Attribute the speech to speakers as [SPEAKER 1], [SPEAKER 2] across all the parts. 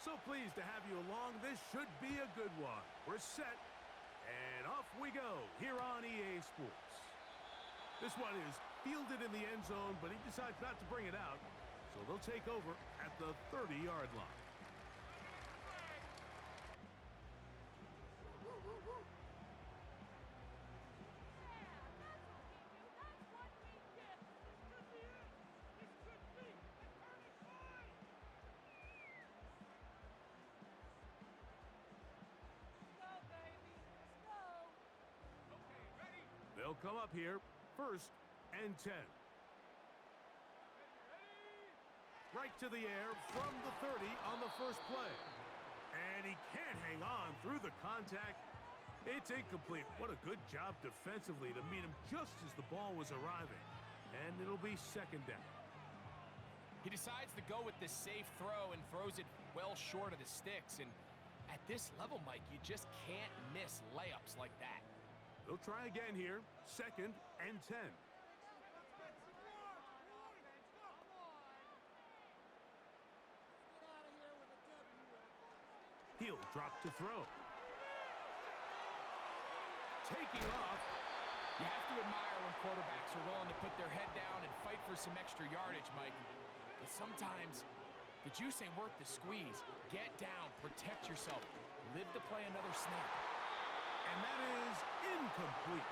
[SPEAKER 1] So pleased to have you along. This should be a good one. We're set, and off we go here on EA Sports. This one is fielded in the end zone, but he decides not to bring it out, so they'll take over at the 30-yard line. They'll come up here, 1st and 10. Right to the air from the 30 on the first play. And he can't hang on through the contact. It's incomplete. What a good job defensively to meet him just as the ball was arriving. And it'll be 2nd down.
[SPEAKER 2] He decides to go with this safe throw and throws it well short of the sticks. And at this level, Mike, you just can't miss layups like that.
[SPEAKER 1] They'll try again here, 2nd and 10. He'll drop to throw. Taking off.
[SPEAKER 2] You have to admire when quarterbacks are willing to put their head down and fight for some extra yardage, Mike. But sometimes the juice ain't worth the squeeze. Get down, protect yourself, live to play another snap.
[SPEAKER 1] And that is incomplete.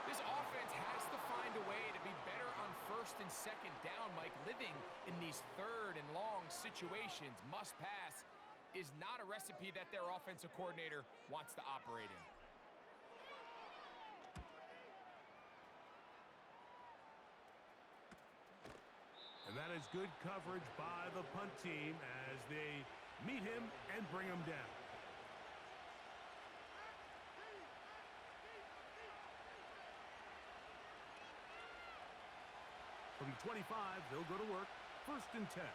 [SPEAKER 2] This offense has to find a way to be better on 1st and 2nd down, Mike. Living in these 3rd and long situations, must pass, is not a recipe that their offensive coordinator wants to operate in.
[SPEAKER 1] And that is good coverage by the punt team as they meet him and bring him down. From 25, they'll go to work, 1st and 10.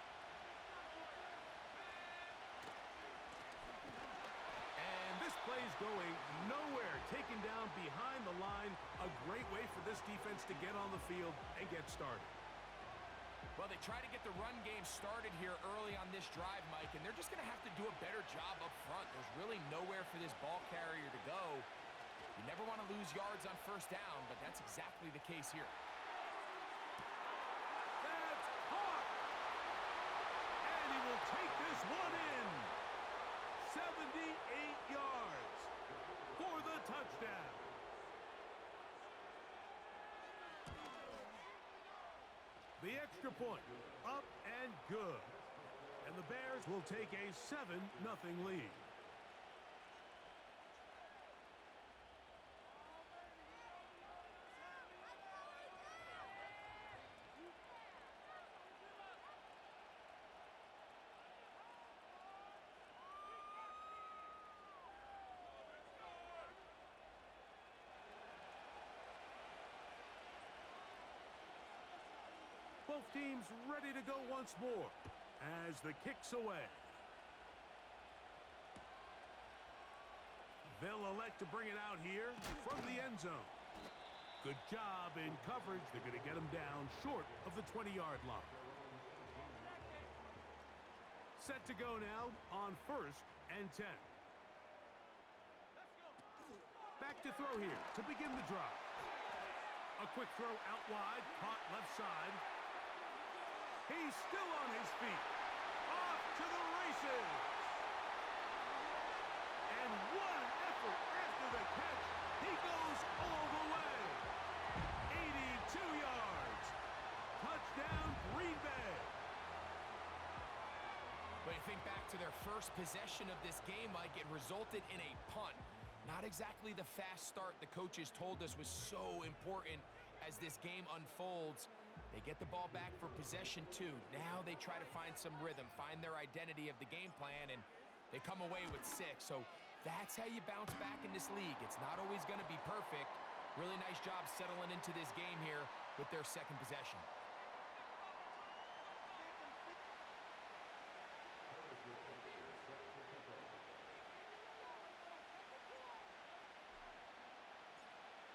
[SPEAKER 1] And this play's going nowhere. Taken down behind the line. A great way for this defense to get on the field and get started.
[SPEAKER 2] Well, they try to get the run game started here early on this drive, Mike, and they're just going to have to do a better job up front. There's really nowhere for this ball carrier to go. You never want to lose yards on 1st down, but that's exactly the case here.
[SPEAKER 1] Take this one in. 78 yards for the touchdown. The extra point, up and good. And the Bears will take a 7-0 lead. Both teams ready to go once more as the kick's away. They'll elect to bring it out here from the end zone. Good job in coverage. They're going to get him down short of the 20-yard line. Set to go now on 1st and 10. Back to throw here to begin the drive. A quick throw out wide, caught left side. He's still on his feet. Off to the races. And what an effort after the catch. He goes all the way. 82 yards. Touchdown, Green Bay.
[SPEAKER 2] But you think back to their first possession of this game, Mike, it resulted in a punt. Not exactly the fast start the coaches told us was so important as this game unfolds. They get the ball back for possession 2. Now they try to find some rhythm, find their identity of the game plan, and they come away with 6. So that's how you bounce back in this league. It's not always going to be perfect. Really nice job settling into this game here with their 2nd possession.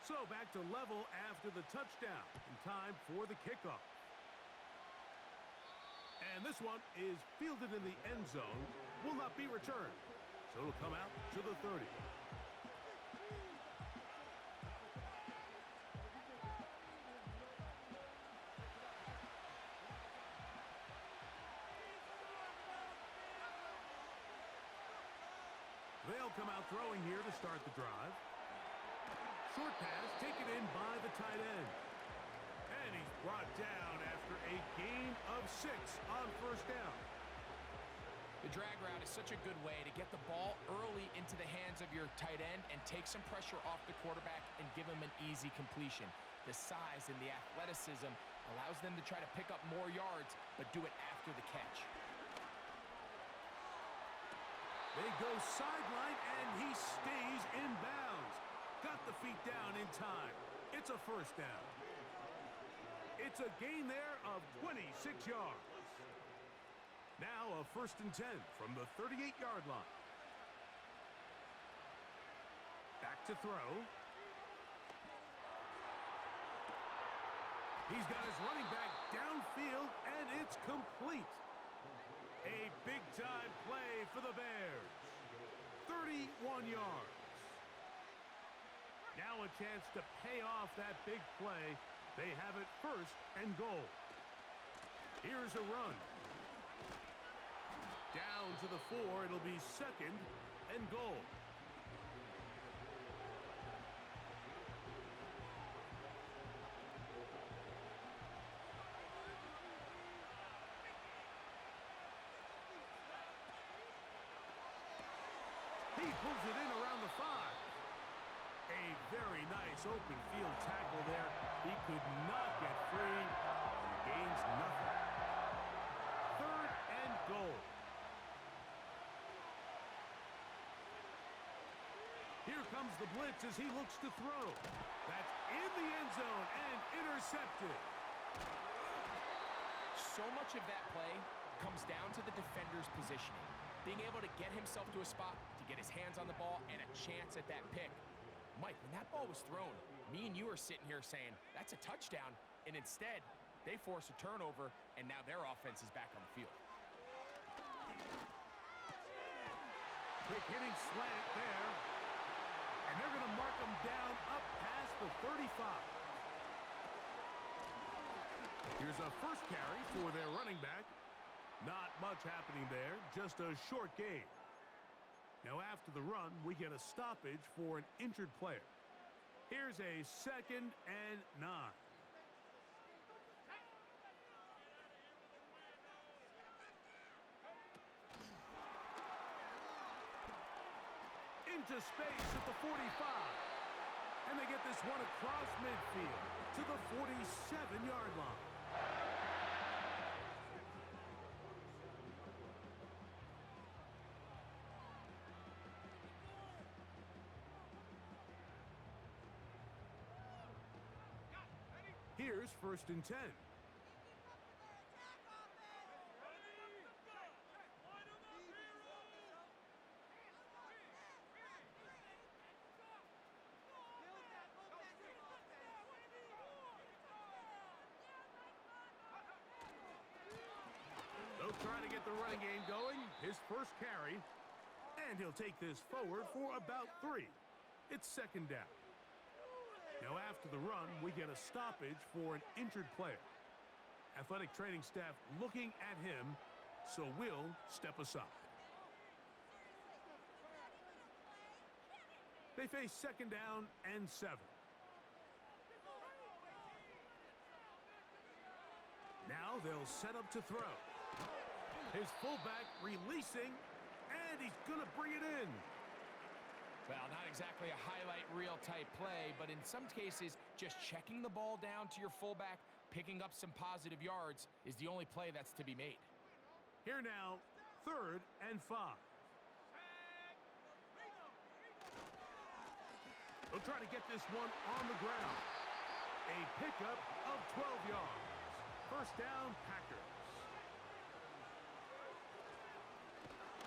[SPEAKER 1] So back to level after the touchdown. In time for the kickoff. And this one is fielded in the end zone. Will not be returned. So it'll come out to the 30. They'll come out throwing here to start the drive. Short pass taken in by the tight end. And he's brought down after a gain of 6 on first down.
[SPEAKER 2] The drag route is such a good way to get the ball early into the hands of your tight end and take some pressure off the quarterback and give him an easy completion. The size and the athleticism allows them to try to pick up more yards, but do it after the catch.
[SPEAKER 1] They go sideline, and he stays in bounds. Got the feet down in time. It's a first down. It's a gain there of 26 yards. Now a 1st and 10 from the 38-yard line. Back to throw. He's got his running back downfield, and it's complete. A big-time play for the Bears. 31 yards. Now a chance to pay off that big play. They have it 1st and goal. Here's a run. Down to the 4. It'll be 2nd and goal. He pulls it in around the 5. A very nice open field tackle there. He could not get free. Gains nothing. 3rd and goal. Here comes the blitz as he looks to throw. That's in the end zone and intercepted.
[SPEAKER 2] So much of that play comes down to the defender's positioning. Being able to get himself to a spot, to get his hands on the ball, and a chance at that pick. Mike, when that ball was thrown, me and you are sitting here saying, that's a touchdown, and instead, they force a turnover, and now their offense is back on the field.
[SPEAKER 1] Quick hitting slant there. And they're going to mark him down up past the 35. Here's a first carry for their running back. Not much happening there, just a short gain. Now after the run, we get a stoppage for an injured player. Here's a 2nd and 9. Into space at the 45. And they get this one across midfield to the 47-yard line. Here's 1st and 10. They'll try to get the running game going. His first carry. And he'll take this forward for about 3. It's 2nd down. Now after the run, we get a stoppage for an injured player. Athletic training staff looking at him, so we'll step aside. They face 2nd down and 7. Now they'll set up to throw. His fullback releasing, and he's going to bring it in.
[SPEAKER 2] Well, not exactly a highlight reel type play, but in some cases, just checking the ball down to your fullback, picking up some positive yards is the only play that's to be made.
[SPEAKER 1] Here now, 3rd and 5. They'll try to get this one on the ground. A pickup of 12 yards. First down, Packers.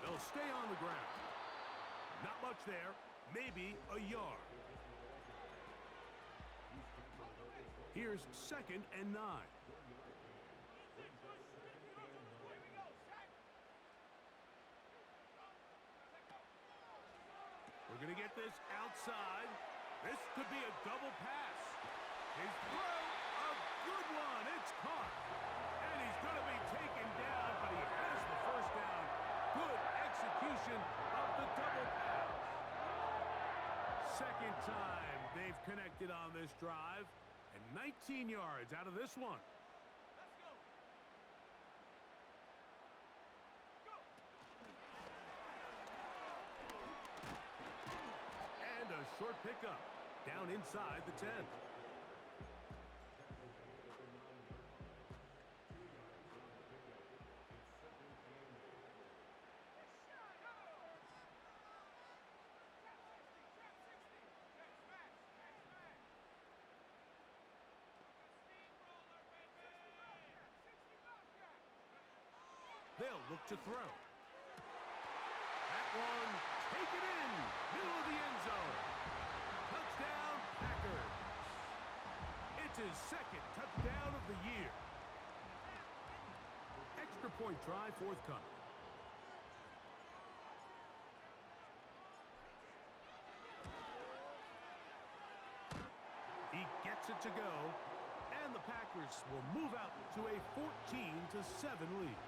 [SPEAKER 1] They'll stay on the ground. Not much there. Maybe a yard. Here's 2nd and 9. Gonna get this outside. This could be a double pass. His throw, a good one. It's caught. And he's gonna be taken down, but he has the first down. Good execution of the double pass. Second time they've connected on this drive. And 19 yards out of this one. And a short pickup down inside the 10. They'll look to throw. That one, take it in, middle of the end zone. Touchdown, Packers. It's his second touchdown of the year. Extra point try forthcoming. He gets it to go, and the Packers will move out to a 14-7 lead.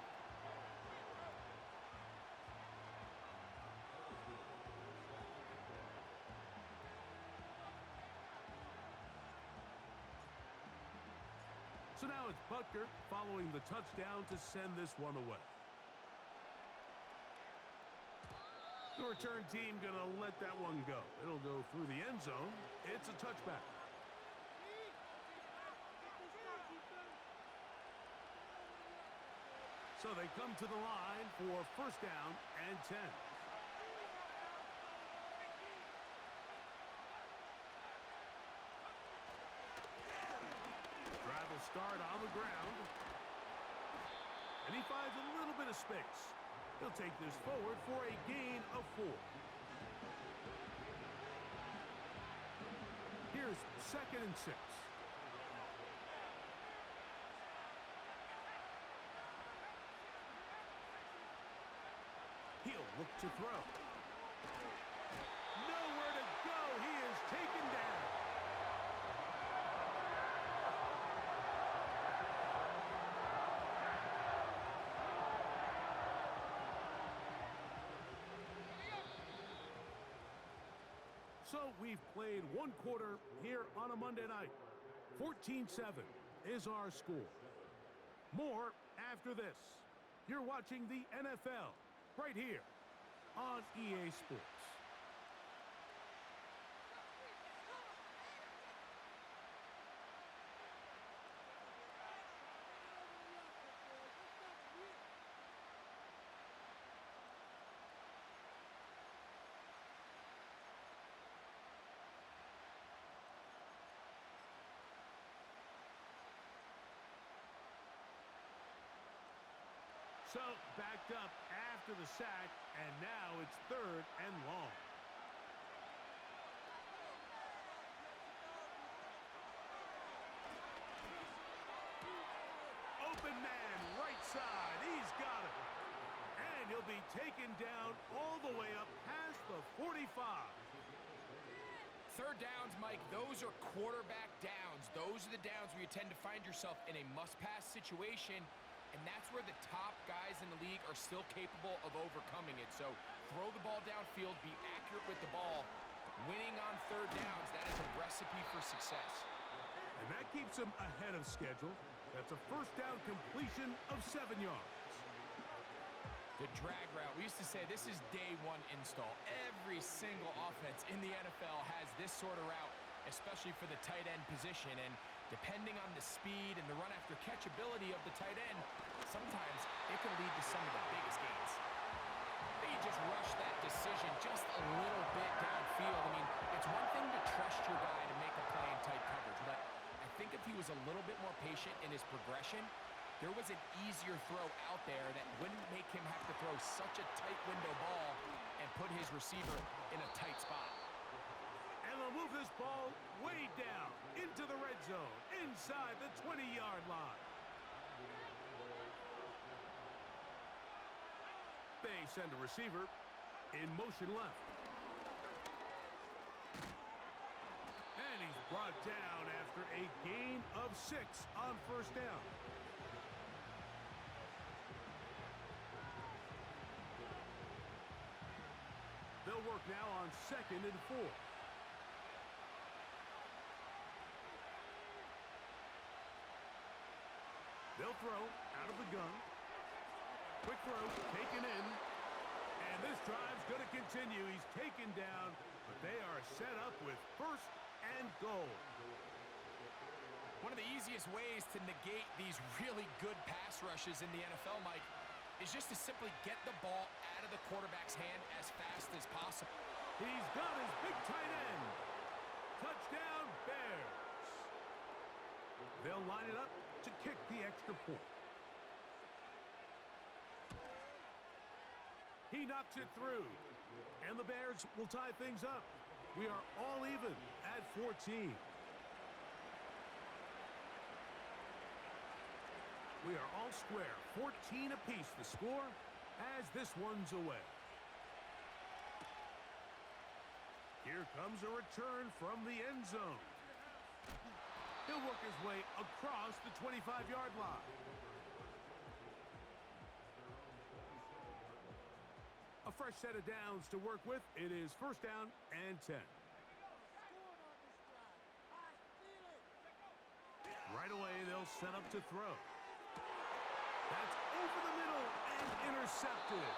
[SPEAKER 1] So now it's Butker following the touchdown to send this one away. The return team going to let that one go. It'll go through the end zone. It's a touchback. So they come to the line for first down and 10. Drive will start on the ground. And he finds a little bit of space. He'll take this forward for a gain of 4. Here's 2nd and 6. He'll look to throw. Nowhere to go. He is taken down. So we've played one quarter here on a Monday night. 14-7 is our score. More after this. You're watching the NFL right here on EA Sports. So backed up after the sack, and now it's 3rd and long. Open man, right side. He's got it. And he'll be taken down all the way up past the 45.
[SPEAKER 2] Third downs, Mike, those are quarterback downs. Those are the downs where you tend to find yourself in a must-pass situation. And that's where the top guys in the league are still capable of overcoming it. So throw the ball downfield, be accurate with the ball. Winning on third downs, that is a recipe for success.
[SPEAKER 1] And that keeps him ahead of schedule. That's a first down completion of 7 yards.
[SPEAKER 2] The drag route, we used to say this is day one install. Every single offense in the NFL has this sort of route, especially for the tight end position. And depending on the speed and the run after catch ability of the tight end, sometimes it can lead to some of the biggest gains. They just rush that decision just a little bit downfield. I mean, it's one thing to trust your guy to make a play in tight coverage, but I think if he was a little bit more patient in his progression, there was an easier throw out there that wouldn't make him have to throw such a tight window ball and put his receiver in a tight spot.
[SPEAKER 1] And they'll move this ball way down into the red zone, inside the 20-yard line. They send a receiver in motion left. brought down after a gain of 6 on first down. They'll work now on 2nd and 4. They'll throw out of the gun. Quick throw, taken in. And this drive's going to continue. He's taken down, but they are set up with 1st and goal.
[SPEAKER 2] One of the easiest ways to negate these really good pass rushes in the NFL, Mike, is just to simply get the ball out of the quarterback's hand as fast as possible.
[SPEAKER 1] He's got his big tight end. Touchdown, Bears. They'll line it up to kick the extra point. He knocks it through. And the Bears will tie things up. We are all even at 14. We are all square. 14 apiece the score as this one's away. Here comes a return from the end zone. He'll work his way across the 25-yard line. A fresh set of downs to work with. It is 1st down and 10. Right away, they'll set up to throw. That's over the middle and intercepted.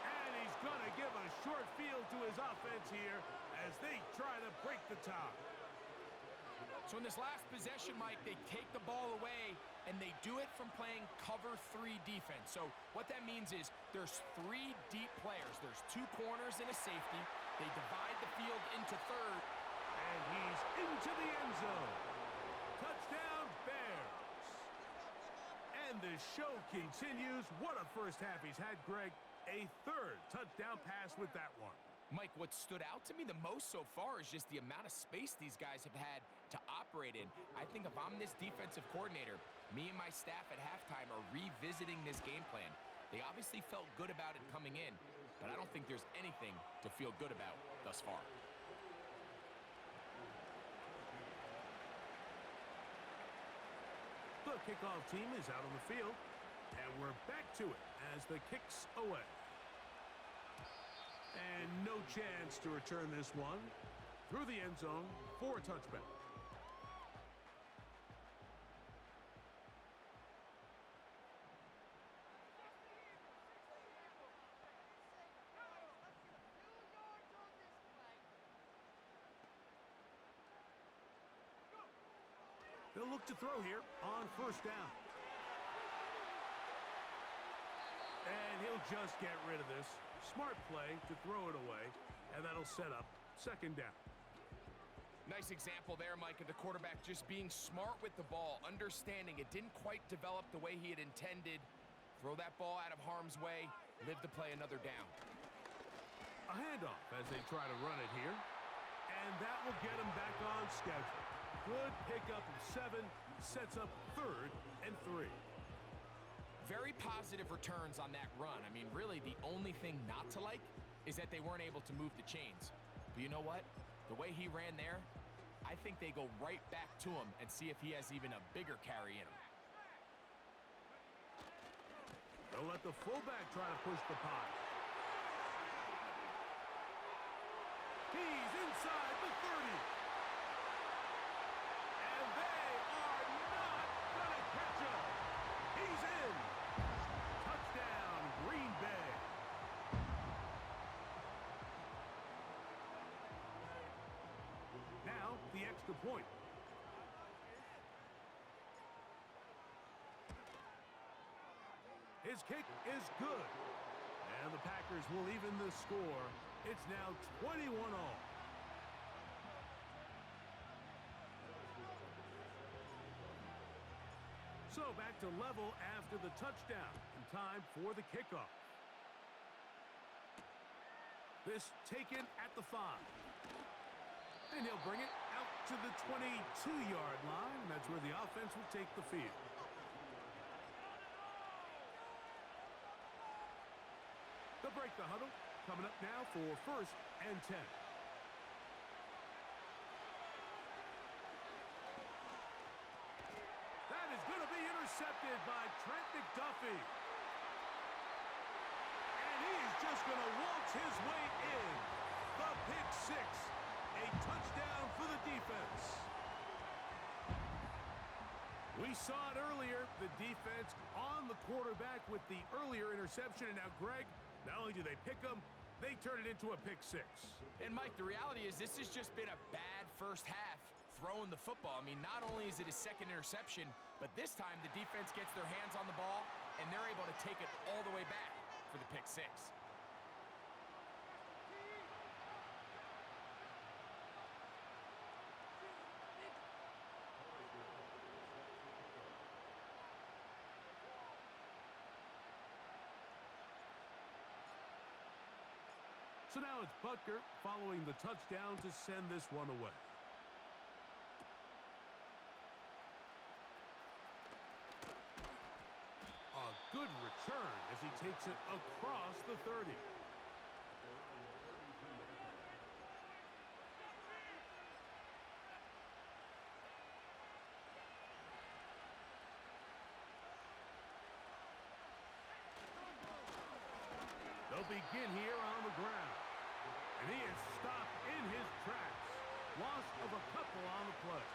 [SPEAKER 1] And he's going to give a short field to his offense here as they try to break the tie.
[SPEAKER 2] So in this last possession, Mike, they take the ball away, and they do it from playing cover 3 defense. So what that means is there's 3 deep players. There's 2 corners and a safety. They divide the field into 3rd.
[SPEAKER 1] And he's into the end zone. Touchdown, Bears. And the show continues. What a first half he's had, Greg. A 3rd touchdown pass with that one.
[SPEAKER 2] Mike, what stood out to me the most so far is just the amount of space these guys have had to operate in. I think if I'm this defensive coordinator, me and my staff at halftime are revisiting this game plan. They obviously felt good about it coming in, but I don't think there's anything to feel good about thus far.
[SPEAKER 1] The kickoff team is out on the field, and we're back to it as the kick's away. And no chance to return this one through the end zone for a touchback. They'll look to throw here on 1st down. And he'll just get rid of this. Smart play to throw it away, and that'll set up 2nd down.
[SPEAKER 2] Nice example there, Mike, of the quarterback just being smart with the ball, understanding it didn't quite develop the way he had intended. Throw that ball out of harm's way, live to play another down.
[SPEAKER 1] A handoff as they try to run it here, and that will get him back on schedule. Good pickup of 7, sets up 3rd and 3.
[SPEAKER 2] Very positive returns on that run. I mean, really, the only thing not to like is that they weren't able to move the chains. But you know what? The way he ran there, I think they go right back to him and see if he has even a bigger carry in him.
[SPEAKER 1] They'll let the fullback try to push the pile. He's inside the 30. And they are not going to catch him. He's in. Touchdown, Green Bay. Now, the extra point. His kick is good. And the Packers will even the score. It's now 21 all. So back to level after the touchdown. And time for the kickoff. This taken at the 5. And he'll bring it out to the 22-yard line. That's where the offense will take the field. They'll break the huddle. Coming up now for 1st and 10. intercepted by Trent McDuffie. And he's just going to waltz his way in. The pick six. A touchdown for the defense. We saw it earlier, the defense on the quarterback with the earlier interception. And now, Greg, not only do they pick him, they turn it into a pick six.
[SPEAKER 2] And, Mike, the reality is this has just been a bad first half throwing the football. I mean, not only is it his second interception, but this time the defense gets their hands on the ball, and they're able to take it all the way back for the pick six.
[SPEAKER 1] So now it's Butker following the touchdown to send this one away. A good return as he takes it across the 30. They'll begin here on the ground. And he is stopped in his tracks. Loss of a couple on the play.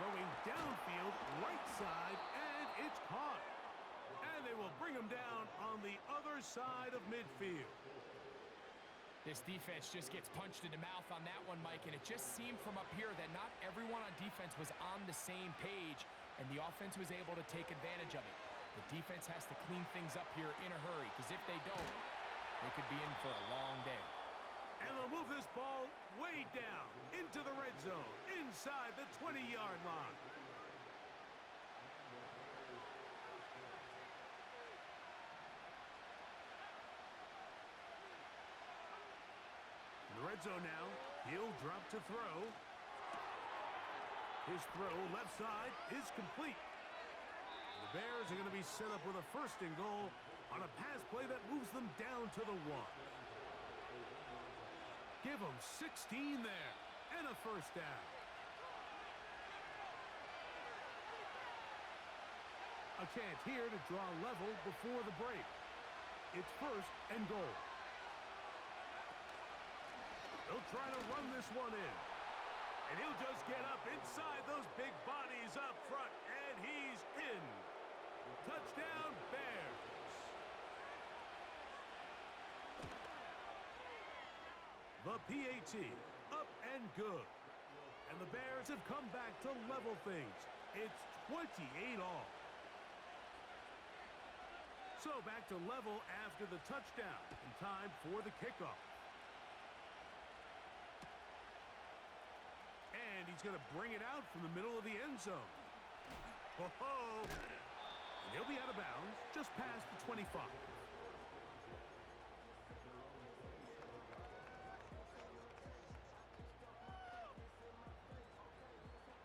[SPEAKER 1] Throwing downfield, right side, and it's caught. And they will bring him down on the other side of midfield.
[SPEAKER 2] This defense just gets punched in the mouth on that one, Mike, and it just seemed from up here that not everyone on defense was on the same page, and the offense was able to take advantage of it. The defense has to clean things up here in a hurry, because if they don't, they could be in for a long day.
[SPEAKER 1] And they'll move this ball way down into the red zone, inside the 20-yard line. In the red zone now, he'll drop to throw. His throw left side is complete. The Bears are going to be set up with a first and goal on a pass play that moves them down to the 1. Give them 16 there and a first down. A chance here to draw level before the break. It's first and goal. They'll try to run this one in. And he'll just get up inside those big bodies up front, and he's in. Touchdown, Bears. The PAT, up and good. And the Bears have come back to level things. It's 28 all. So back to level after the touchdown, and time for the kickoff. And he's going to bring it out from the middle of the end zone. Ho-ho! And he'll be out of bounds just past the 25.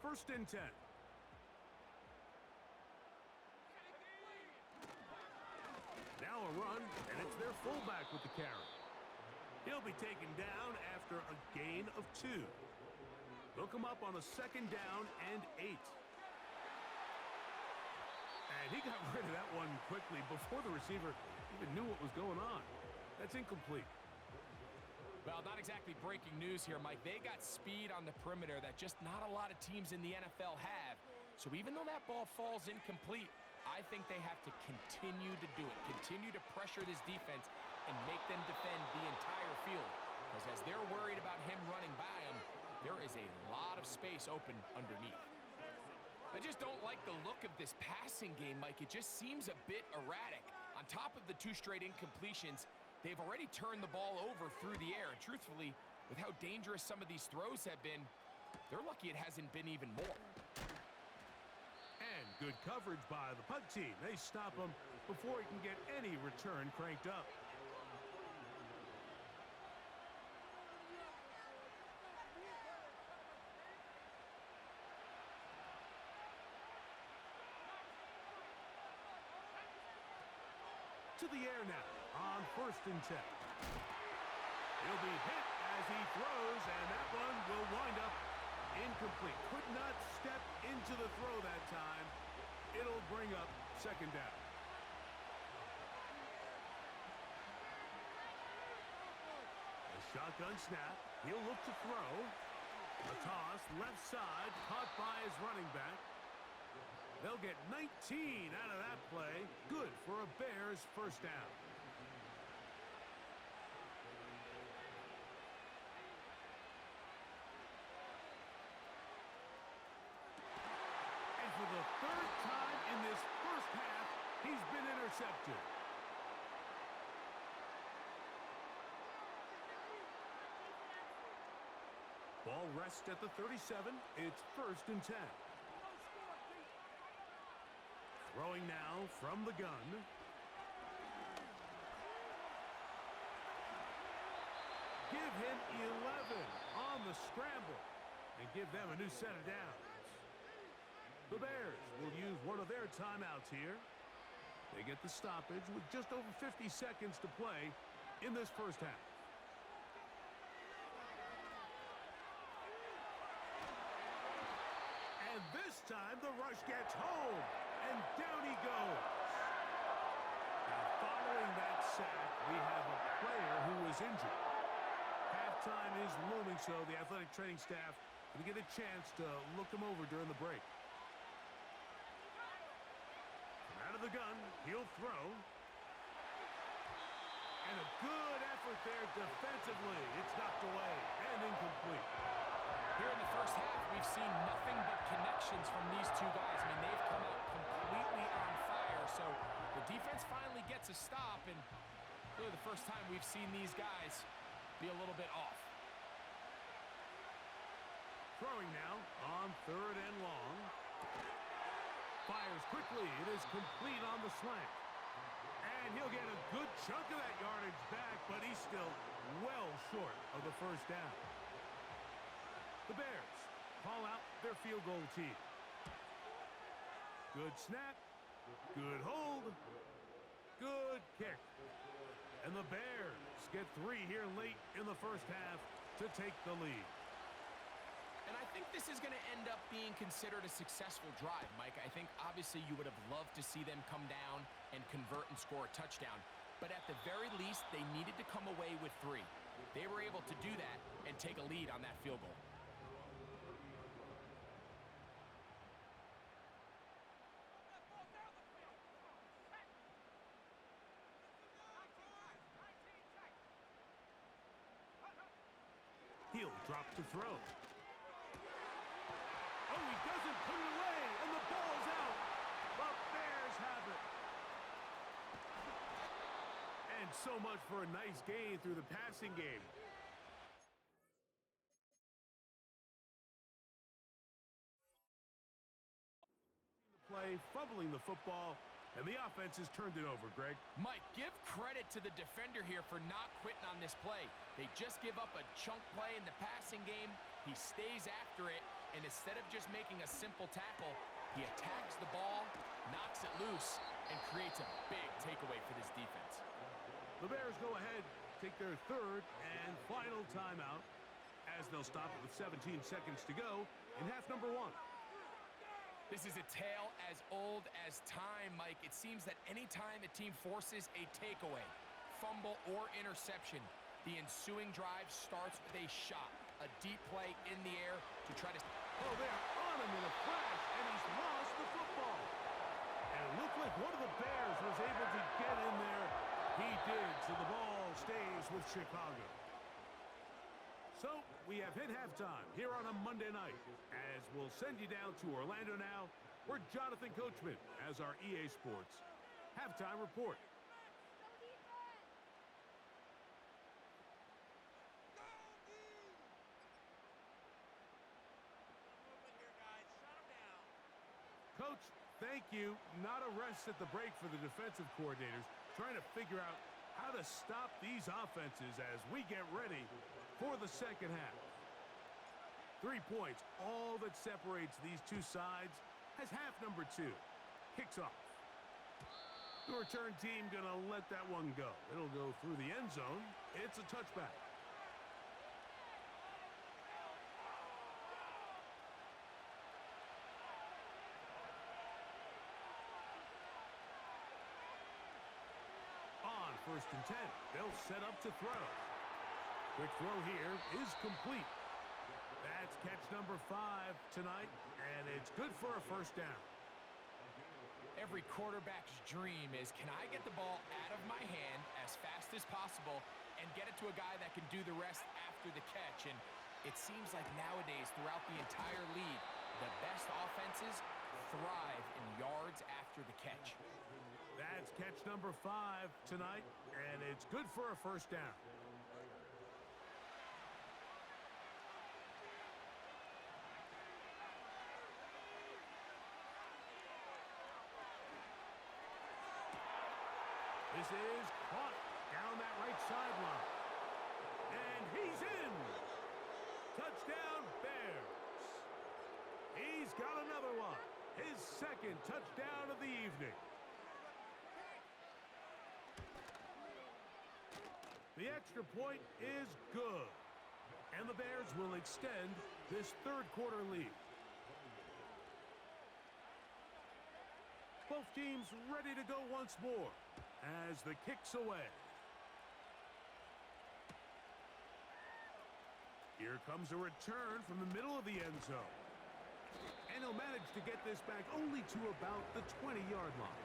[SPEAKER 1] First and 10. Now a run, and it's their fullback with the carry. He'll be taken down after a gain of 2. They'll come up on a second down and 8. And he got rid of that one quickly before the receiver even knew what was going on. That's incomplete.
[SPEAKER 2] Well, not exactly breaking news here, Mike. They got speed on the perimeter that just not a lot of teams in the NFL have. So even though that ball falls incomplete, I think they have to continue to do it. Continue to pressure this defense and make them defend the entire field. Because as they're worried about him running by them, there is a lot of space open underneath. I just don't like the look of this passing game, Mike. It just seems a bit erratic. On top of the 2 straight incompletions, they've already turned the ball over through the air. And truthfully, with how dangerous some of these throws have been, they're lucky it hasn't been even more.
[SPEAKER 1] And good coverage by the punt team. They stop him before he can get any return cranked up. To the air now on first and 10. He'll be hit as he throws, and that one will wind up Incomplete. Could not step into the throw that time. It'll bring up second down. A shotgun snap. He'll look to throw. A toss, left side, caught by his running back. They'll get 19 out of that play. Good for a Bears first down. And for the third time in this first half, he's been intercepted. Ball rests at the 37. It's 1st and 10. Throwing now from the gun. Give him 11 on the scramble and give them a new set of downs. The Bears will use one of their timeouts here. They get the stoppage with just over 50 seconds to play in this first half. And this time the rush gets home. And down he goes. Now, following that sack, we have a player who was injured. Halftime is looming, so the athletic training staff will get a chance to look him over during the break. From out of the gun, he'll throw. And a good effort there defensively. It's knocked away and incomplete.
[SPEAKER 2] Here in the first half, we've seen nothing but connections from these two guys. I mean, they've come out completely on fire, so the defense finally gets a stop, and really the first time we've seen these guys be a little bit off.
[SPEAKER 1] Throwing now on 3rd and long. Fires quickly. It is complete on the slant. And he'll get a good chunk of that yardage back, but he's still well short of the first down. The Bears call out their field goal team. Good snap, good hold, good kick. And the Bears get 3 here late in the first half to take the lead.
[SPEAKER 2] And I think this is going to end up being considered a successful drive, Mike. I think obviously you would have loved to see them come down and convert and score a touchdown. But at the very least, they needed to come away with 3. They were able to do that and take a lead on that field goal.
[SPEAKER 1] He'll drop to throw. Oh, he doesn't put it away, and the ball's out. The Bears have it. And so much for a nice gain through the passing game. Play, fumbling the football, and the offense has turned it over, Greg.
[SPEAKER 2] Mike, give credit to the defender here for not quitting on this play. They just give up a chunk play in the passing game. He stays after it, and instead of just making a simple tackle, he attacks the ball, knocks it loose, and creates a big takeaway for this defense.
[SPEAKER 1] The Bears go ahead, take their 3rd and final timeout, as they'll stop it with 17 seconds to go in half number 1.
[SPEAKER 2] This is a tale as old as time, Mike. It seems that any time a team forces a takeaway, fumble, or interception, the ensuing drive starts with a shot, a deep play in the air to try to...
[SPEAKER 1] Oh, they're on him in a flash, and he's lost the football. And it looked like one of the Bears was able to get in there. He did, so the ball stays with Chicago. So, we have hit halftime here on a Monday night, as we'll send you down to Orlando now, where Jonathan Coachman has our EA Sports halftime report. Coach, thank you. Not a rest at the break for the defensive coordinators, trying to figure out how to stop these offenses as we get ready for the second half. 3 points, all that separates these two sides, as half number 2 kicks off. The return team gonna let that one go. It'll go through the end zone. It's a touchback. first and 10. They'll set up to throw. Quick throw here is complete. That's catch number 5 tonight, and it's good for a first down.
[SPEAKER 2] Every quarterback's dream is, can I get the ball out of my hand as fast as possible and get it to a guy that can do the rest after the catch? And it seems like nowadays throughout the entire league, the best offenses thrive in yards after the catch.
[SPEAKER 1] That's catch number 5 tonight, and it's good for a first down. This is caught down that right sideline. And he's in. Touchdown, Bears. He's got another one. His second touchdown of the evening. The extra point is good. And the Bears will extend this third quarter lead. Both teams ready to go once more as the kick's away. Here comes a return from the middle of the end zone. And he'll manage to get this back only to about the 20-yard line.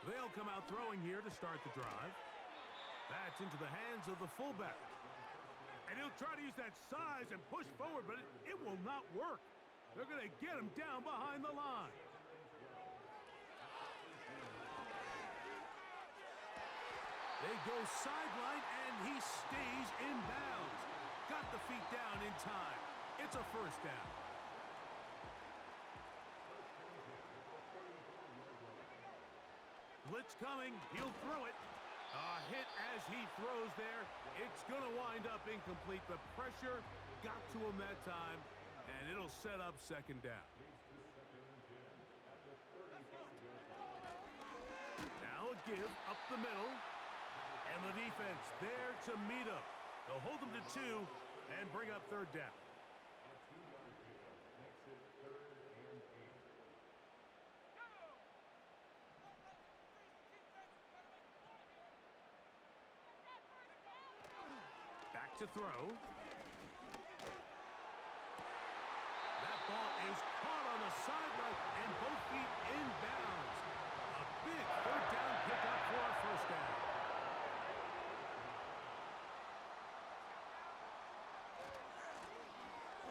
[SPEAKER 1] They'll come out throwing here to start the drive. That's into the hands of the fullback. And he'll try to use that size and push forward, but it will not work. They're going to get him down behind the line. They go sideline, and he stays in bounds. Got the feet down in time. It's a first down. Blitz coming. He'll throw it. A hit as he throws there. It's going to wind up incomplete. The pressure got to him that time, and it'll set up second down. Now a give up the middle. And the defense there to meet him. They'll hold them to 2 and bring up third down. Back to throw. That ball is caught on the sideline and both feet in bounds. A big third down pickup for a first down.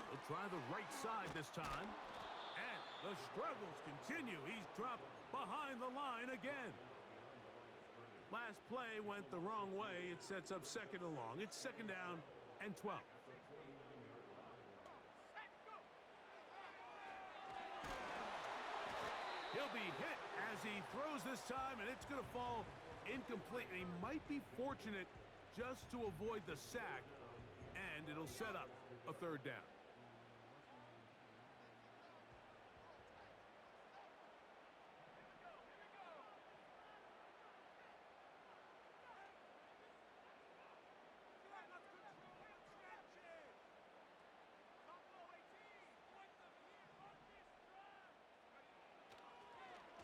[SPEAKER 1] He'll try the right side this time. And the struggles continue. He's dropped behind the line again. Last play went the wrong way. It sets up second and long. It's second down and 12. He'll be hit as he throws this time, and it's going to fall incomplete. And he might be fortunate just to avoid the sack, and it'll set up a third down.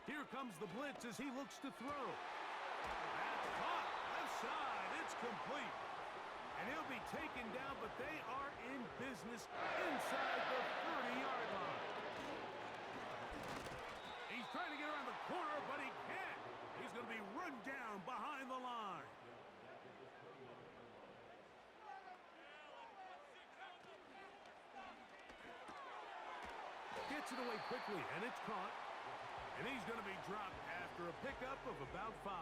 [SPEAKER 1] Here comes the blitz as he looks to throw. That's caught. Left side. It's complete. And he'll be taken down, but they are in business inside the 30-yard line. He's trying to get around the corner, but he can't. He's going to be run down behind the line. Gets it away quickly, and it's caught. And he's going to be dropped after a pickup of about 5.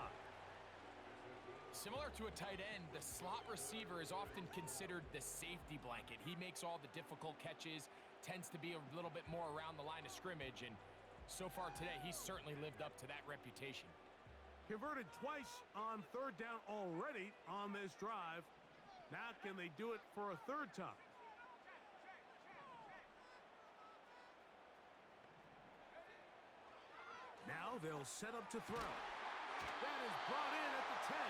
[SPEAKER 2] Similar to a tight end, the slot receiver is often considered the safety blanket. He makes all the difficult catches, tends to be a little bit more around the line of scrimmage, and so far today, he's certainly lived up to that reputation.
[SPEAKER 1] Converted twice on third down already on this drive. Now can they do it for a third time? Now they'll set up to throw. That is brought in at the 10.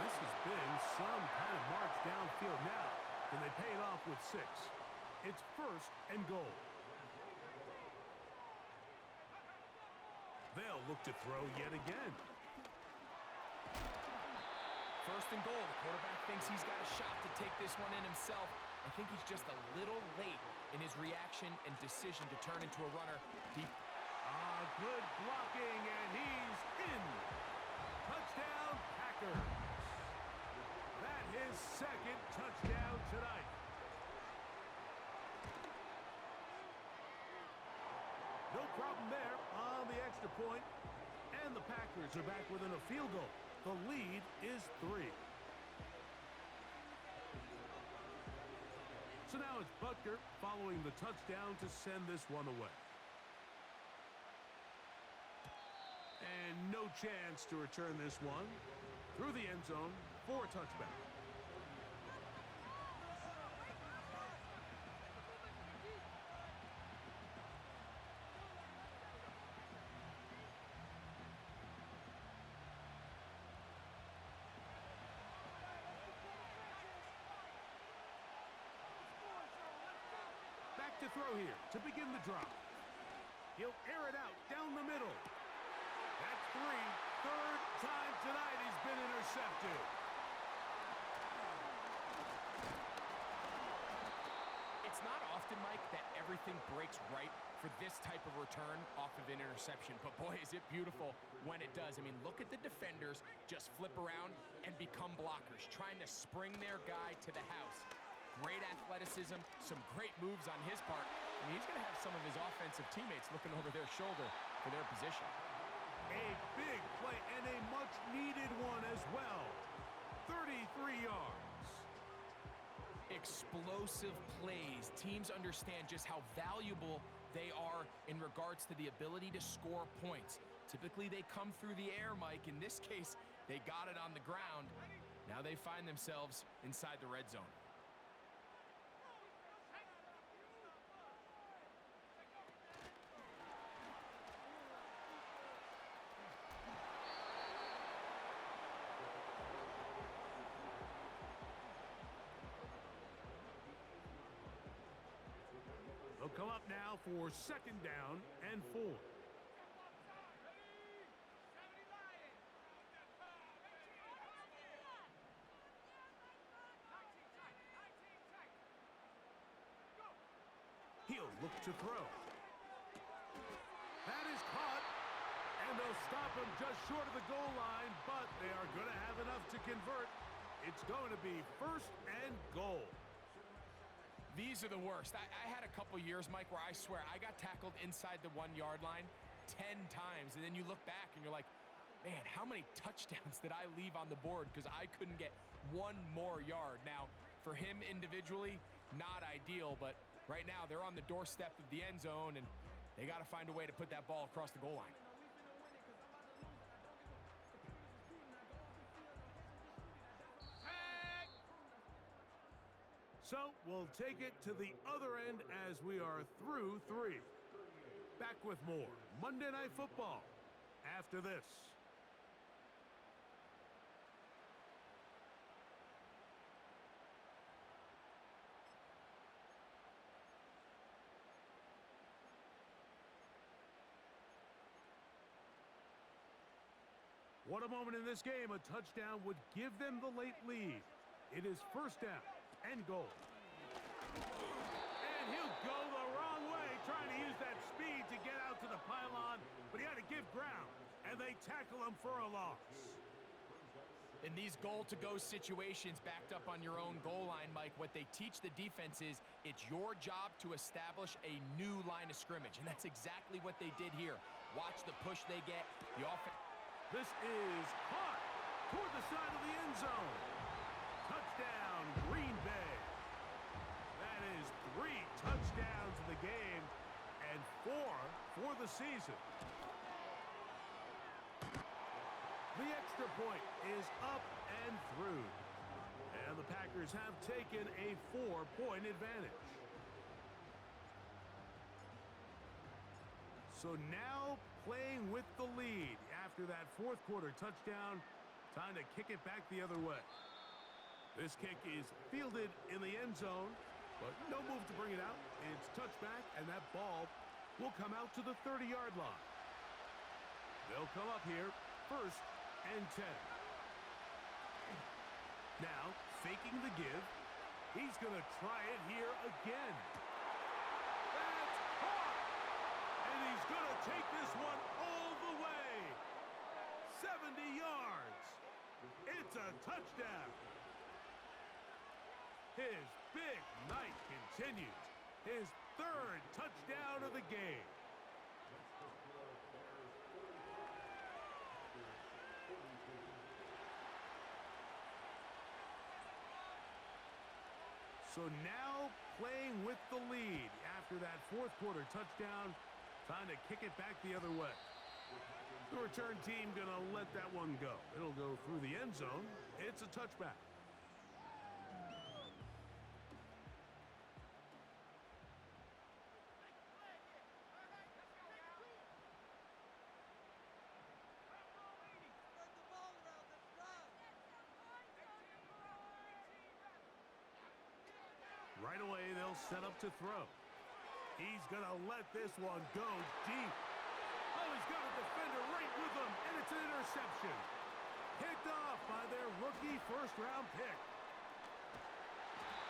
[SPEAKER 1] This This has been some kind of march downfield now, and they pay it off with 6. It's 1st and goal. They'll look to throw yet again.
[SPEAKER 2] 1st and goal. The quarterback thinks he's got a shot to take this one in himself. I think he's just a little late in his reaction and decision to turn into a runner.
[SPEAKER 1] Good blocking, and he's in. Touchdown, Packers. That his 2nd touchdown tonight. No problem there on the extra point, and the Packers are back within a field goal. The lead is 3. So now it's Butker following the touchdown to send this one away. And no chance to return this one through the end zone for a touchback. Back to throw here to begin the drop. He'll air it out down the middle. That's 3. 3rd time tonight he's been intercepted.
[SPEAKER 2] It's not often, Mike, that everything breaks right for this type of return off of an interception. But boy, is it beautiful when it does. I mean, look at the defenders just flip around and become blockers, trying to spring their guy to the house. Great athleticism, some great moves on his part. I mean, he's going to have some of his offensive teammates looking over their shoulder for their position.
[SPEAKER 1] A big play and a much-needed one as well. 33 yards.
[SPEAKER 2] Explosive plays. Teams understand just how valuable they are in regards to the ability to score points. Typically, they come through the air, Mike. In this case, they got it on the ground. Now they find themselves inside the red zone.
[SPEAKER 1] They'll come up now for 2nd down and 4. He'll look to throw. That is caught, and they'll stop him just short of the goal line, but they are going to have enough to convert. It's going to be 1st and goal.
[SPEAKER 2] These are the worst. I had a couple years, Mike, where I swear I got tackled inside the 1-yard line 10 times, and then you look back and you're like, man, how many touchdowns did I leave on the board because I couldn't get one more yard? Now, for him individually, not ideal, but right now they're on the doorstep of the end zone, and they got to find a way to put that ball across the goal line.
[SPEAKER 1] So we'll take it to the other end as we are through 3. Back with more Monday Night Football after this. What a moment in this game. A touchdown would give them the late lead. It is 1st down and goal. And he'll go the wrong way, trying to use that speed to get out to the pylon, but he had to give ground, and they tackle him for a loss.
[SPEAKER 2] In these goal-to-go situations backed up on your own goal line, Mike, what they teach the defense is it's your job to establish a new line of scrimmage, and that's exactly what they did here. Watch the push they get. The offense.
[SPEAKER 1] This is caught toward the side of the end zone. Touchdown, Green Bay. That is 3 touchdowns in the game and 4 for the season. The extra point is up and through. And the Packers have taken a 4-point advantage. So now playing with the lead after that 4th quarter touchdown Time to kick it back the other way. This kick is fielded in the end zone, but no move to bring it out. It's touchback, and that ball will come out to the 30-yard line. They'll come up here, 1st and 10. Now, faking the give. He's going to try it here again. That's caught! And he's going to take this one all the way. 70 yards. It's a touchdown. His big night continues. His 3rd touchdown of the game. So now playing with the lead after that 4th quarter touchdown. Time to kick it back the other way. The return team going to let that one go. It'll go through the end zone. It's a touchback. Right away, they'll set up to throw. He's going to let this one go deep. Oh, he's got a defender right with him, and it's an interception. Picked off by their rookie 1st-round pick.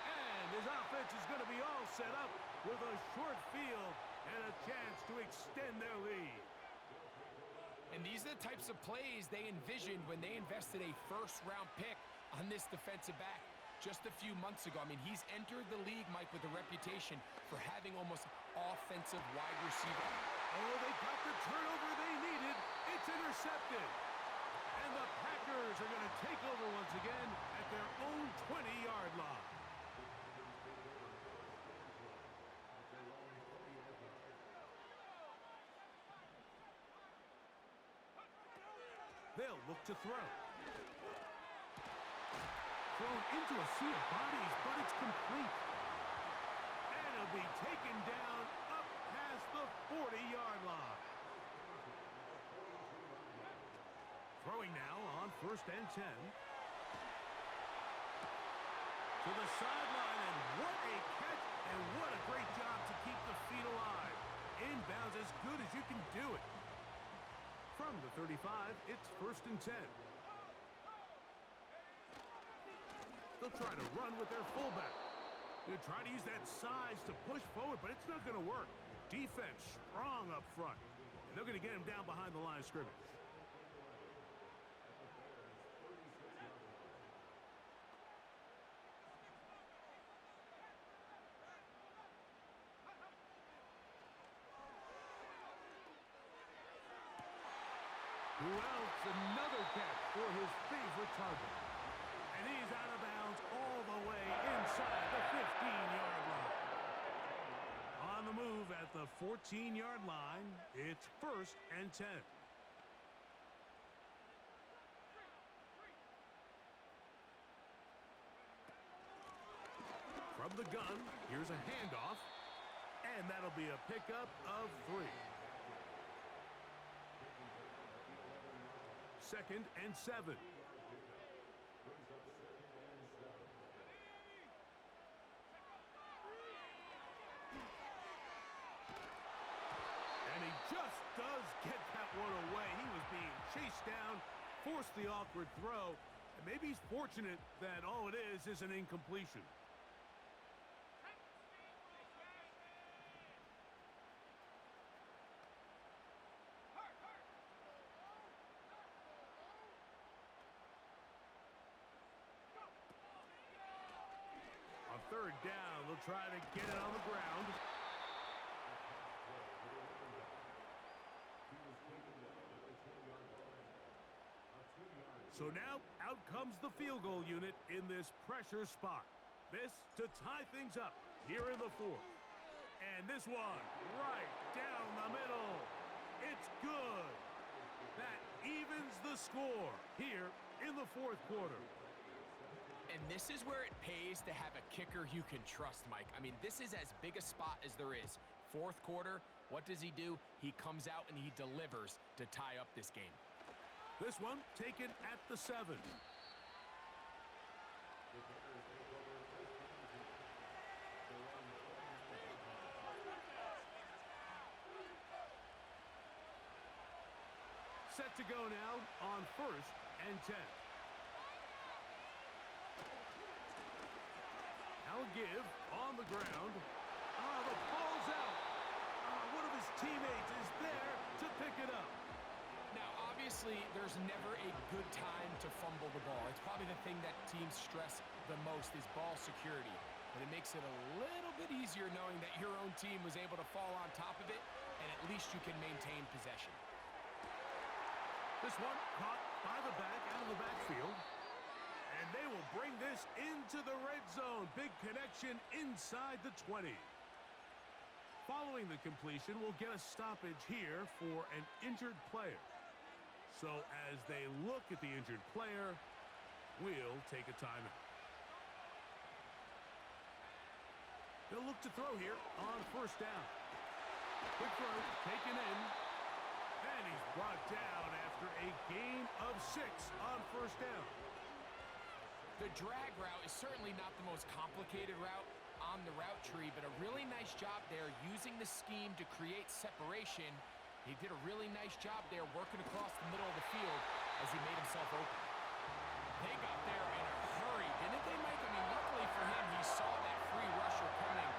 [SPEAKER 1] And his offense is going to be all set up with a short field and a chance to extend their lead.
[SPEAKER 2] And these are the types of plays they envisioned when they invested a 1st-round pick on this defensive back. Just a few months ago, I mean, he's entered the league, Mike, with a reputation for having almost offensive wide receiver.
[SPEAKER 1] Oh, they got the turnover they needed. It's intercepted. And the Packers are going to take over once again at their own 20-yard line. They'll look to throw. Thrown into a sea of bodies, but it's complete. And it'll be taken down up past the 40-yard line. Throwing now on 1st and 10. To the sideline, and what a catch, and what a great job to keep the feet alive. Inbounds as good as you can do it. From the 35, it's 1st and 10. They'll try to run with their fullback. They'll try to use that size to push forward, but it's not going to work. Defense strong up front. And they're going to get him down behind the line of scrimmage. Who else? Another catch for his favorite target. And he's out of bounds all the way inside the 15-yard line. On the move at the 14-yard line, it's 1st and 10. From the gun, here's a handoff, and that'll be a pickup of 3. 2nd and 7. And he just does get that one away. He was being chased down, forced the awkward throw, and maybe he's fortunate that all it is an incompletion. On 3rd down, they'll try to get it on the ground. So now, out comes the field goal unit in this pressure spot. This to tie things up here in the 4th. And this one right down the middle. It's good. That evens the score here in the 4th quarter.
[SPEAKER 2] And this is where it pays to have a kicker you can trust, Mike. I mean, this is as big a spot as there is. 4th quarter, what does he do? He comes out and he delivers to tie up this game.
[SPEAKER 1] This one taken at the 7. Set to go now on 1st and 10. Now a give on the ground. The ball's out. One of his teammates is there to pick it up.
[SPEAKER 2] Now, obviously, there's never a good time to fumble the ball. It's probably the thing that teams stress the most is ball security. But it makes it a little bit easier knowing that your own team was able to fall on top of it, and at least you can maintain possession.
[SPEAKER 1] This one caught by the back out of the backfield. And they will bring this into the red zone. Big connection inside the 20. Following the completion, we'll get a stoppage here for an injured player. So as they look at the injured player, we'll take a timeout. They'll look to throw here on 1st down. Quick throw, taken in. And he's brought down after a gain of 6 on 1st down.
[SPEAKER 2] The drag route is certainly not the most complicated route on the route tree, but a really nice job there using the scheme to create separation. He did a really nice job there working across the middle of the field as he made himself open. They got there in a hurry, didn't they, Mike? I mean, luckily for him, he saw that free rusher coming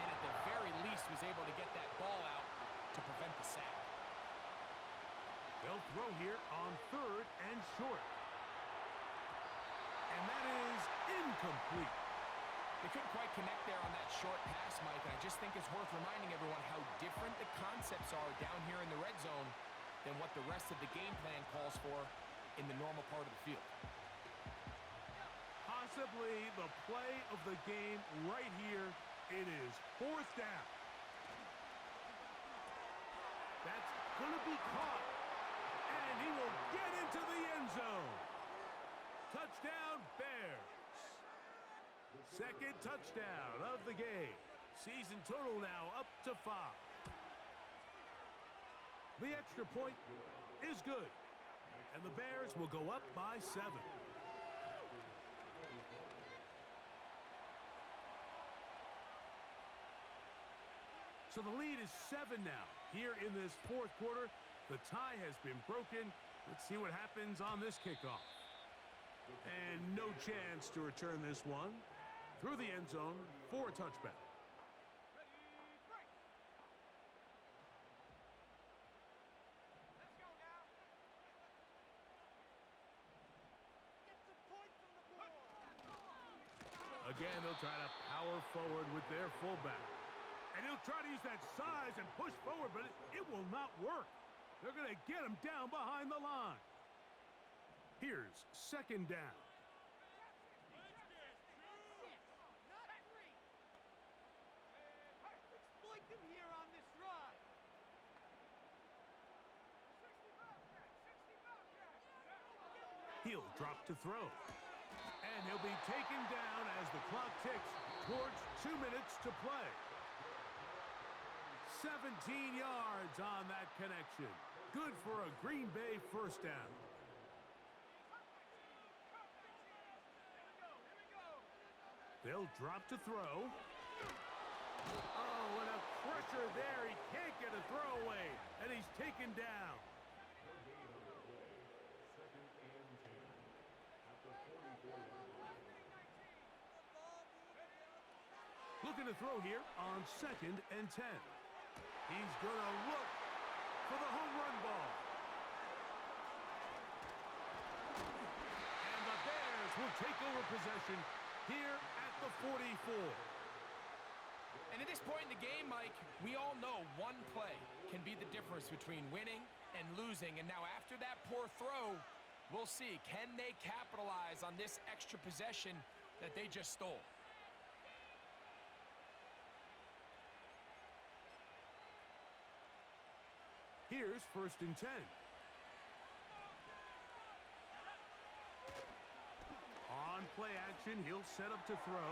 [SPEAKER 2] and at the very least was able to get that ball out to prevent the sack.
[SPEAKER 1] They'll throw here on 3rd and short. And that is incomplete.
[SPEAKER 2] They couldn't quite connect there on that short pass, Mike, and I just think it's worth reminding everyone how different the concepts are down here in the red zone than what the rest of the game plan calls for in the normal part of the field.
[SPEAKER 1] Possibly the play of the game right here. It is 4th down. That's going to be caught. And he will get into the end zone. Touchdown, Bears. Second touchdown of the game. Season total now up to 5. The extra point is good. And the Bears will go up by 7. So the lead is 7 now. Here in this 4th quarter, the tie has been broken. Let's see what happens on this kickoff. And no chance to return this one through the end zone for a touchback. Again, they'll try to power forward with their fullback. And he'll try to use that size and push forward, but it will not work. They're going to get him down behind the line. Here's 2nd down.
[SPEAKER 3] Exploit them here on this run.
[SPEAKER 1] He'll drop to throw. And he'll be taken down as the clock ticks towards 2 minutes to play. 17 yards on that connection. Good for a Green Bay 1st down. They'll drop to throw. Oh, and a pressure there. He can't get a throwaway, and he's taken down. Looking to throw here on 2nd and 10. He's going to look for the home run ball. And the Bears will take over possession here at the 44.
[SPEAKER 2] And at this point in the game, Mike, we all know one play can be the difference between winning and losing. And now after that poor throw, we'll see, can they capitalize on this extra possession that they just stole?
[SPEAKER 1] Here's 1st and 10. On play action, he'll set up to throw.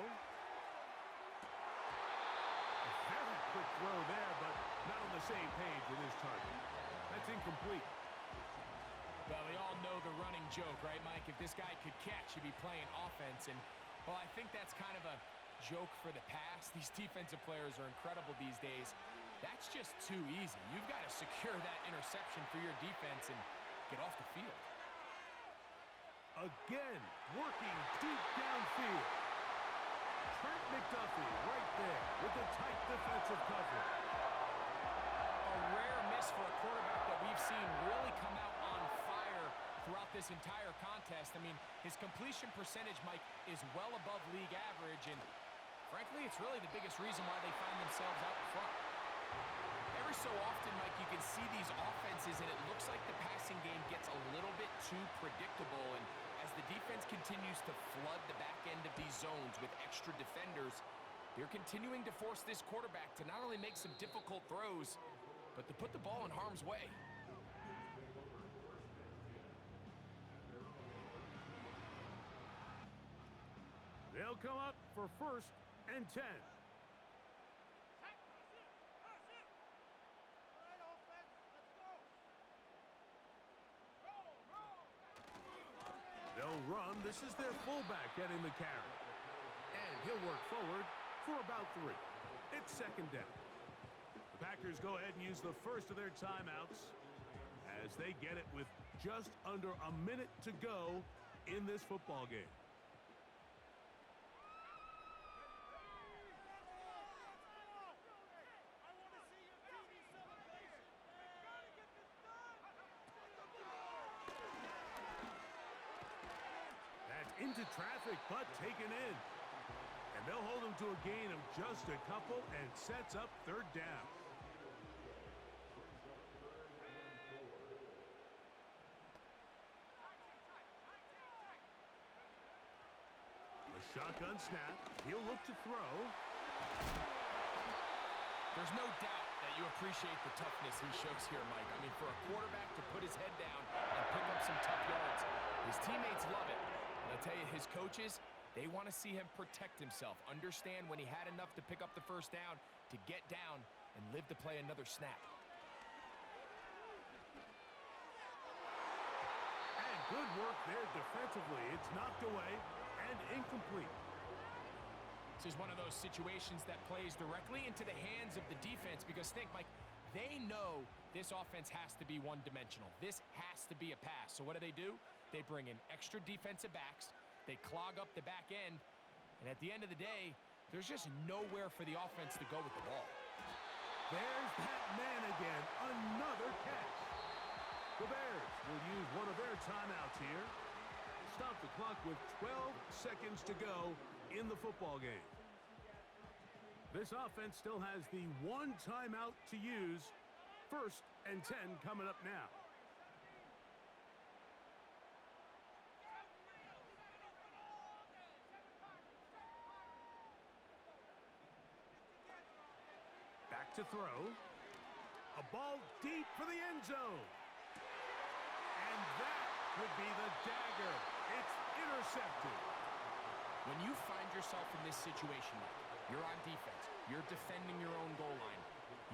[SPEAKER 1] A very quick throw there, but not on the same page with his target. That's incomplete.
[SPEAKER 2] Well, we all know the running joke, right, Mike? If this guy could catch, he'd be playing offense. And, well, I think that's kind of a joke for the past. These defensive players are incredible these days. That's just too easy. You've got to secure that interception for your defense and get off the field.
[SPEAKER 1] Again, working deep downfield. Trent McDuffie right there with the tight defensive cover.
[SPEAKER 2] A rare miss for a quarterback that we've seen really come out on fire throughout this entire contest. I mean, his completion percentage, Mike, is well above league average, and frankly, it's really the biggest reason why they find themselves out in front. Every so often, Mike, you can see these offenses, and it looks like the passing game gets a little bit too predictable, and as the defense continues to flood the back end of these zones with extra defenders, they're continuing to force this quarterback to not only make some difficult throws, but to put the ball in harm's way.
[SPEAKER 1] They'll come up for 1st and 10. They'll run. This is their fullback getting the carry. And he'll work forward for about 3. It's 2nd down. The Packers go ahead and use the first of their timeouts as they get it with just under a minute to go in this football game. Into traffic, but taken in. And they'll hold him to a gain of just a couple and sets up 3rd down. A shotgun snap. He'll look to throw.
[SPEAKER 2] There's no doubt that you appreciate the toughness he shows here, Mike. I mean, for a quarterback to put his head down and pick up some tough yards, his teammates love it. I'll tell you, his coaches, they want to see him protect himself, understand when he had enough to pick up the 1st down, to get down and live to play another snap.
[SPEAKER 1] And good work there defensively. It's knocked away and incomplete.
[SPEAKER 2] This is one of those situations that plays directly into the hands of the defense because think, Mike, they know this offense has to be one-dimensional. This has to be a pass. So what do? They bring in extra defensive backs. They clog up the back end. And at the end of the day, there's just nowhere for the offense to go with the ball.
[SPEAKER 1] There's that man again. Another catch. The Bears will use one of their timeouts here. Stop the clock with 12 seconds to go in the football game. This offense still has the 1 timeout to use. 1st and 10 coming up now. Back to throw. A ball deep for the end zone. And that would be the dagger. It's intercepted.
[SPEAKER 2] When you find yourself in this situation, you're on defense, you're defending your own goal line,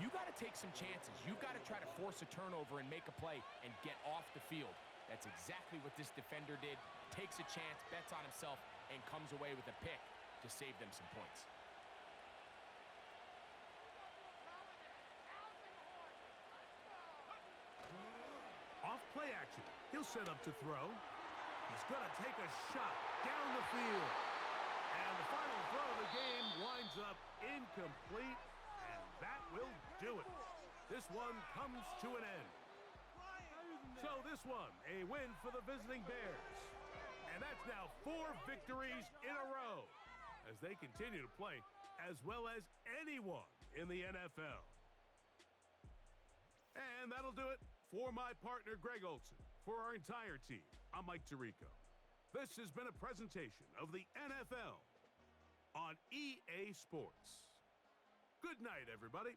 [SPEAKER 2] you got to take some chances. You've got to try to force a turnover and make a play and get off the field. That's exactly what this defender did. Takes a chance, bets on himself, and comes away with a pick to save them some points.
[SPEAKER 1] Off play action. He'll set up to throw. He's going to take a shot down the field. And the final throw of the game winds up incomplete. And that will do it. This one comes to an end. So this one, a win for the visiting Bears. And that's now 4 victories in a row as they continue to play as well as anyone in the NFL. And that'll do it for my partner, Greg Olson. For our entire team, I'm Mike Tirico. This has been a presentation of the NFL on EA Sports. Good night, everybody.